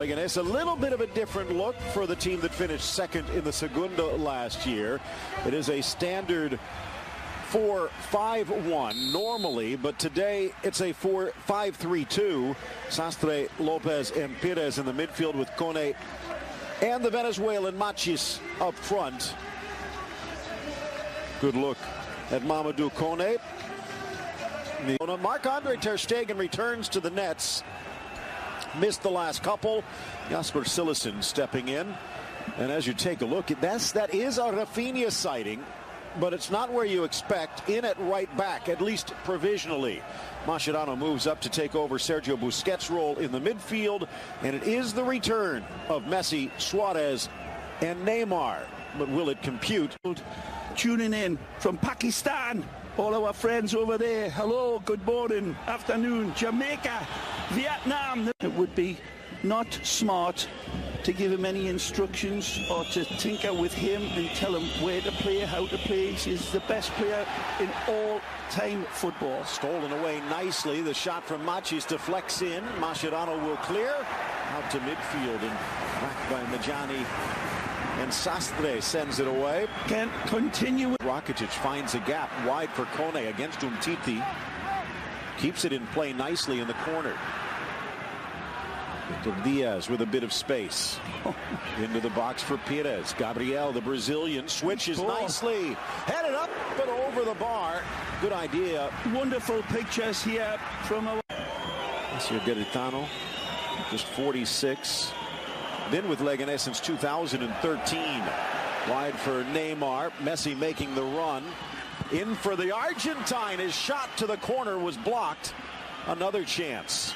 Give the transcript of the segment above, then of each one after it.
Leganés, a little bit of a different look for the team that finished second in the Segunda last year. It is a standard 4-5-1 normally, but today it's a 4-5-3-2. Sastre, Lopez, and Pires in the midfield with Kone and the Venezuelan Machis up front. Good look at Mamadou Kone. Marc-Andre ter Stegen returns to the nets. Missed the last couple. Jasper Cillessen stepping in. And as you take a look, that is a Rafinha sighting, but it's not where you expect. In at right back, at least provisionally. Mascherano moves up to take over Sergio Busquets' role in the midfield, and it is the return of Messi, Suarez, and Neymar. But will it compute? Tuning in from Pakistan, all our friends over there. Hello, good morning, afternoon, Jamaica, Vietnam. It would be not smart to give him any instructions or to tinker with him and tell him where to play, how to play. He's the best player in all-time football. Stolen away nicely. The shot from Machis deflects in. Mascherano will clear out to midfield and backed by Majani. And Sastre sends it away. Can't continue. Rakitic finds a gap wide for Kone against Umtiti. Keeps it in play nicely in the corner. Diaz with a bit of space. Into the box for Pires. Gabriel, the Brazilian, switches nicely. Headed up, but over the bar. Good idea. Wonderful pictures here from our... Monsieur Garitano, just 46. Been with Leganés since 2013. Wide for Neymar. Messi making the run. In for the Argentine. His shot to the corner was blocked. Another chance.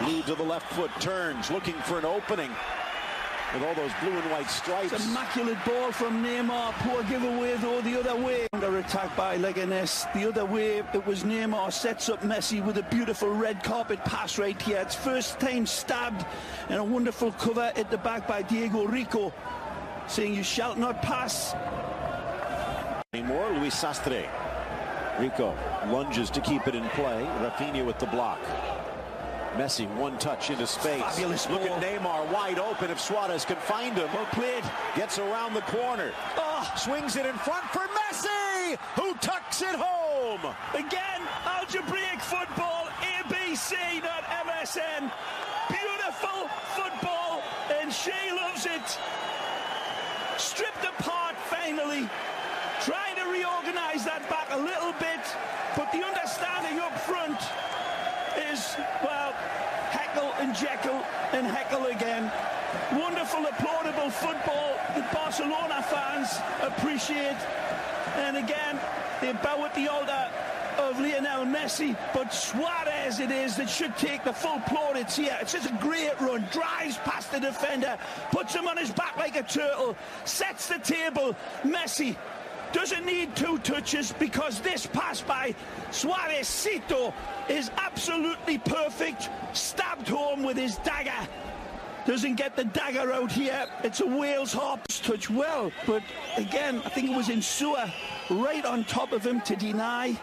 Lead to the left foot, turns, looking for an opening. With all those blue and white stripes. It's immaculate ball from Neymar. Poor giveaway though the other way. Under attack by Leganés. The other way, it was Neymar sets up Messi with a beautiful red carpet pass right here. It's first time stabbed, and a wonderful cover at the back by Diego Rico, saying you shall not pass. Anymore, Luis Sastre. Rico lunges to keep it in play. Rafinha with the block. Messi, one touch into space. Fabulous Look ball. at Neymar, wide open if Suarez can find him. Well played. Gets around the corner. Swings it in front for Messi, who tucks it home. Again, algebraic football, ABC, not MSN. Beautiful football, and Shea loves it. Stripped apart finally. Trying to reorganize that back a little bit, but the understanding up front is, well, Heckle and Jekyll and Heckle again. Wonderful, applaudable football that Barcelona fans appreciate. And again, they bow at the altar of Lionel Messi, but Suarez it is that should take the full plaudits here. It's just a great run, drives past the defender, puts him on his back like a turtle, sets the table. Messi doesn't need two touches because this pass by Suarezcito is absolutely perfect. Stabbed home with his dagger. Doesn't get the dagger out here. It's a Wales Harps touch well, but again, I think it was Insua right on top of him to deny.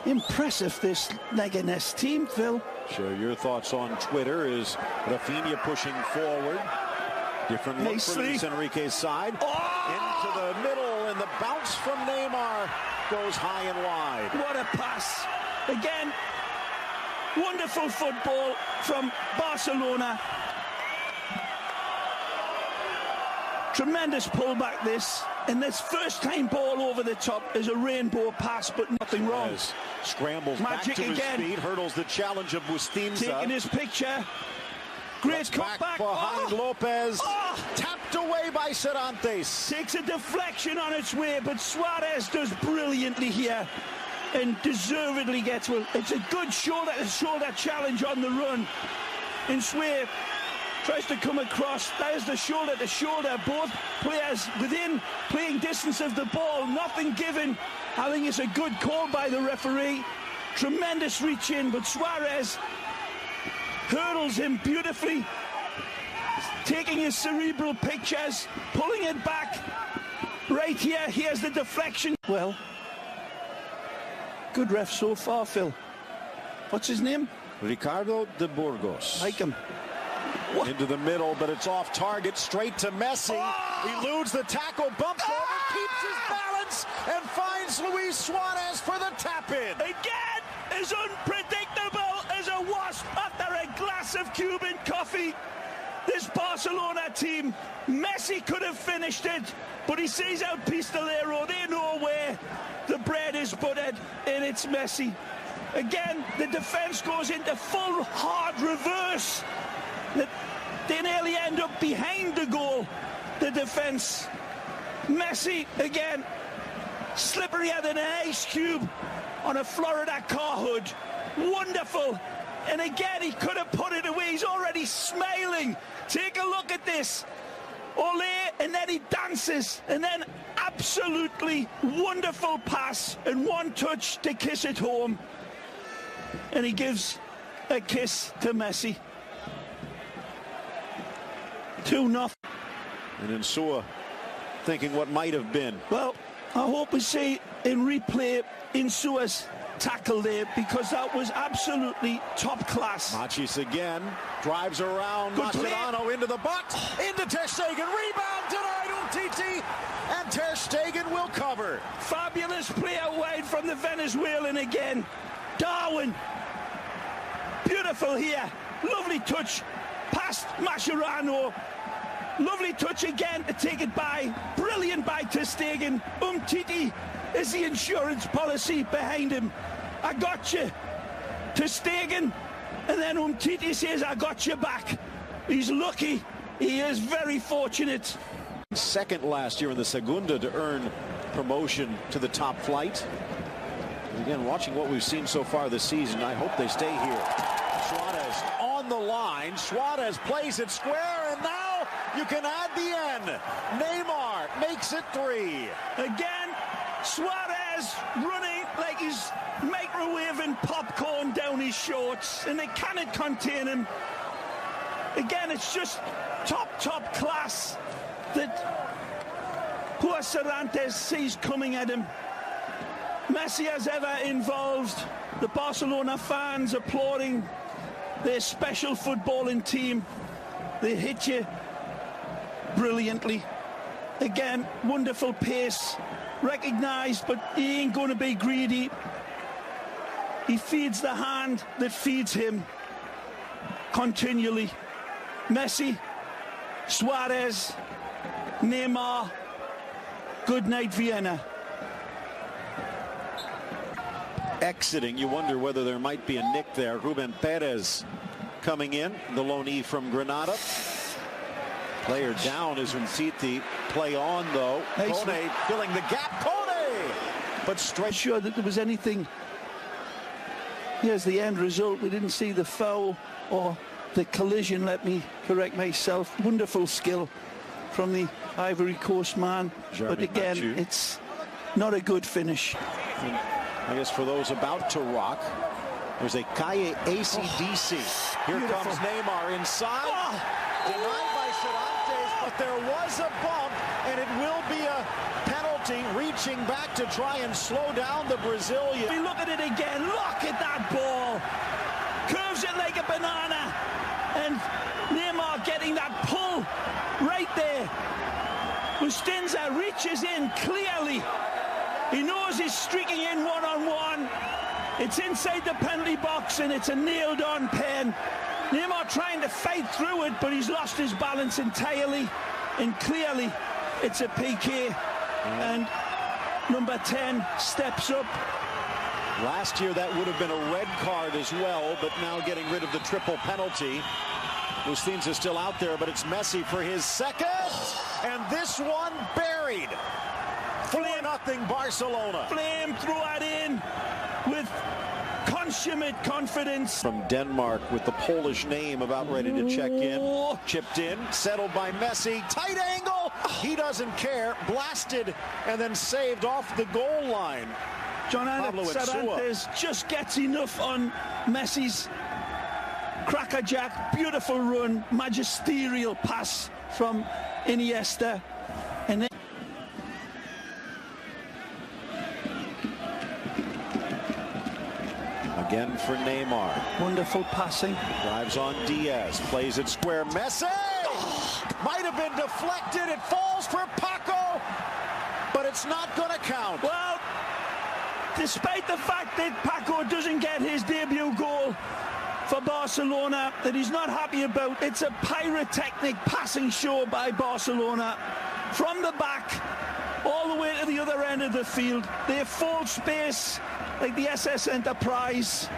Impressive, this Leganés team, Phil. Share your thoughts on Twitter. Is Rafinha pushing forward? Different look for Luis Enrique's side. Into the middle, and the bounce from Neymar goes high and wide. What a pass. Again, wonderful football from Barcelona. Tremendous pullback this. And this first time ball over the top is a rainbow pass, but nothing wrong. Scrambles Magic back to again. his feet, hurdles the challenge of Bustinza. Taking his picture. Great cutback behind Lopez. Tapped away by Cervantes. Takes a deflection on its way, but Suarez does brilliantly here and deservedly gets one. It's a good shoulder-to-shoulder challenge on the run. And Sway tries to come across. There's the shoulder-to-shoulder. Both players within playing distance of the ball. Nothing given. I think it's a good call by the referee. Tremendous reach in, but Suarez hurdles him beautifully, taking his cerebral pictures, pulling it back. Right here, here's the deflection. Well, good ref so far, Phil. What's his name? Ricardo de Burgos. Like him. Into the middle, but it's off target, straight to Messi. He eludes the tackle, bumps over, keeps his balance, and finds Luis Suarez for the tap-in. Again, as unpredictable as a wasp after a glass of Cuban coffee. This Barcelona team, Messi could have finished it, but he sees out Pistolero. They know where the bread is buttered, and it's Messi. Again, the defense goes into full hard reverse. They nearly end up behind the goal, the defense. Messi, again, slipperier than an ice cube on a Florida car hood. Wonderful. And again, he could have put it away. He's already smiling. Take a look at this. Ole, and then he dances. And then absolutely wonderful pass and one touch to kiss it home. And he gives a kiss to Messi. 2-0. And Insua thinking what might have been. Well, I hope we see in replay Insua's tackle there, because that was absolutely top class. Machis again drives around. Mascherano into the box, into Ter Stegen, rebound denied. Umtiti, and Ter Stegen will cover. Fabulous play out wide from the Venezuelan again. Darwin, beautiful here, lovely touch past Mascherano. Lovely touch again to take it by. Brilliant by Ter Stegen. Umtiti is the insurance policy behind him. I got you, Ter Stegen. And then Umtiti says, I got you back. He's lucky. He is very fortunate. Second last year in the Segunda to earn promotion to the top flight. And again, watching what we've seen so far this season, I hope they stay here. Suarez on the line. Suarez plays it square, and now you can add the end. Neymar makes it 3. Again, Suarez running like he's microwaving popcorn down his shorts, and they cannot contain him. Again, it's just top class that poor Cervantes sees coming at him. Messi as ever involved. The Barcelona fans applauding their special footballing team. They hit you brilliantly. Again, wonderful pace, recognised, but he ain't going to be greedy. He feeds the hand that feeds him continually. Messi, Suarez, Neymar, good night Vienna. Exiting, you wonder whether there might be a nick there. Ruben Perez coming in, the loanee from Granada. Player down is Umtiti. Play on though. Kone filling the gap. Kone! But straight. Sure that there was anything. Here's the end result. We didn't see the foul or the collision. Let me correct myself. Wonderful skill from the Ivory Coast man. But again, it's not a good finish. And I guess for those about to rock, there's a Calle ACDC. Here beautiful. Comes Neymar inside. Denied by Cervantes, but there was a bump, and it will be a penalty, reaching back to try and slow down the Brazilian. We look at it again. Look at that ball. Curves it like a banana. And Neymar getting that pull right there. Bustinza reaches in clearly. He knows he's streaking in one-on-one. It's inside the penalty box, and it's a nailed-on pen. Neymar trying to fight through it, but he's lost his balance entirely. And clearly, it's a PK. And number 10 steps up. Last year, that would have been a red card as well, but now getting rid of the triple penalty. Bustinza still out there, but it's Messi for his second. And this one buried. 4-0 Barcelona. Flame threw it in with consummate confidence. From Denmark with the Polish name about ready to check in. Chipped in, settled by Messi. Tight angle. He doesn't care. Blasted and then saved off the goal line. Jonathan Cervantes just gets enough on Messi's crackerjack. Beautiful run. Magisterial pass from Iniesta. And then again for Neymar. Wonderful passing. Drives on Diaz. Plays it square. Messi! Might have been deflected. It falls for Paco. But it's not going to count. Well, despite the fact that Paco doesn't get his debut goal for Barcelona, that he's not happy about, it's a pyrotechnic passing show by Barcelona. From the back, all the way to the other end of the field. They have full space like the SS Enterprise.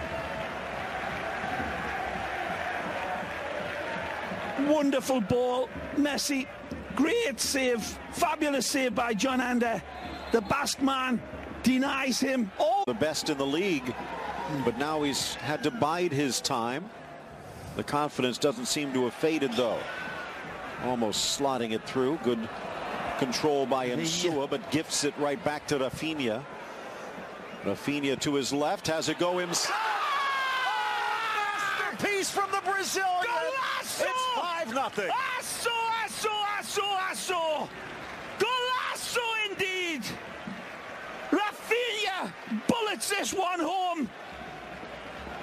Wonderful ball. Messi, great save. Fabulous save by John Ander. The Basque man denies him. Oh, the best in the league, but now he's had to bide his time. The confidence doesn't seem to have faded, though. Almost slotting it through. Good control by Insua, but gifts it right back to Rafinha. Rafinha to his left, has a go himself. Masterpiece from the Brazilian. Golazo! It's 5-0. Asso! Golazo indeed! Rafinha bullets this one home.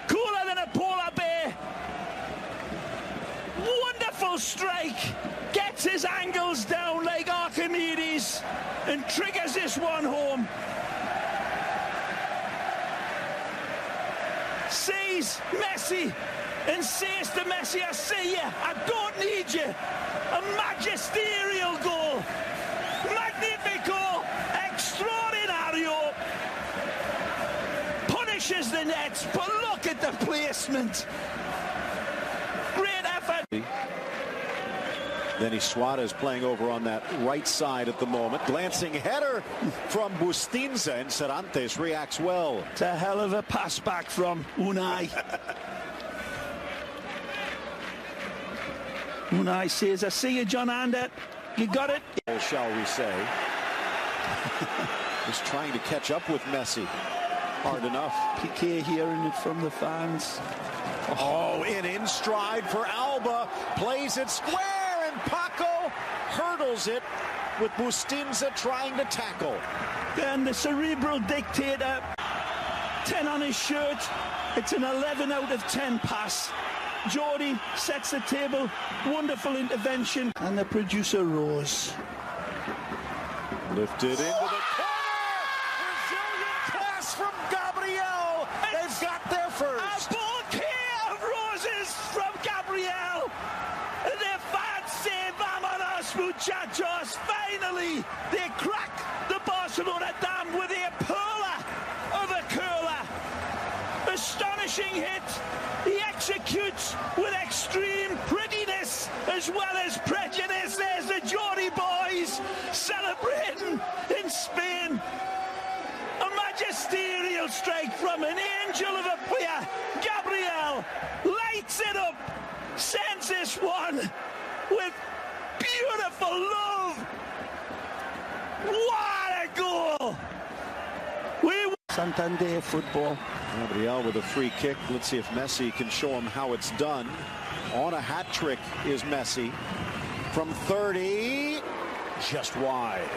Cooler than a polar bear. Wonderful strike. Gets his angles down like Archimedes and triggers this one home. Sees Messi and says to Messi, I see you, I don't need you. A magisterial goal. Magnifico, extraordinario. Punishes the net, but look at the placement. Great effort. Then Suarez playing over on that right side at the moment. Glancing header from Bustinza, and Cervantes reacts well. It's a hell of a pass back from Unai. Unai says, I see you, John Ander. You got it. Shall we say. Just trying to catch up with Messi. Hard enough. Piqué hearing it from the fans. Oh, in stride for Alba. Plays it square. Paco hurdles it with Bustinza trying to tackle. And the cerebral dictator, 10 on his shirt. It's an 11 out of 10 pass. Jordi sets the table. Wonderful intervention. And the producer rose. Lifted into the corner. Brazilian pass from Gabriel. They've got there first. A bouquet of roses from Gabriel. And their fans say, "Vámonos, muchachos." Finally, they crack the Barcelona dam with a perler of a curler. Astonishing hit. He executes with extreme prettiness as well as prejudice. There's the Jordi boys celebrating in Spain. A magisterial strike from an angel of a player. Gabriel lights it up. Sends this one with beautiful love. What a goal! Santander football. Gabriel with a free kick. Let's see if Messi can show him how it's done. On a hat trick is Messi. From 30, just wide.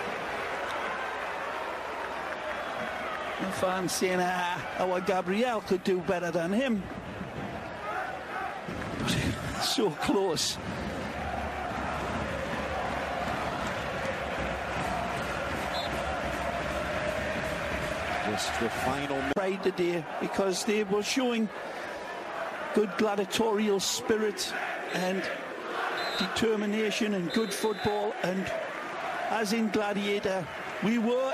The fans saying, our Gabriel could do better than him. So close. Just the final pride today because they were showing good gladiatorial spirit and determination and good football, and as in Gladiator we were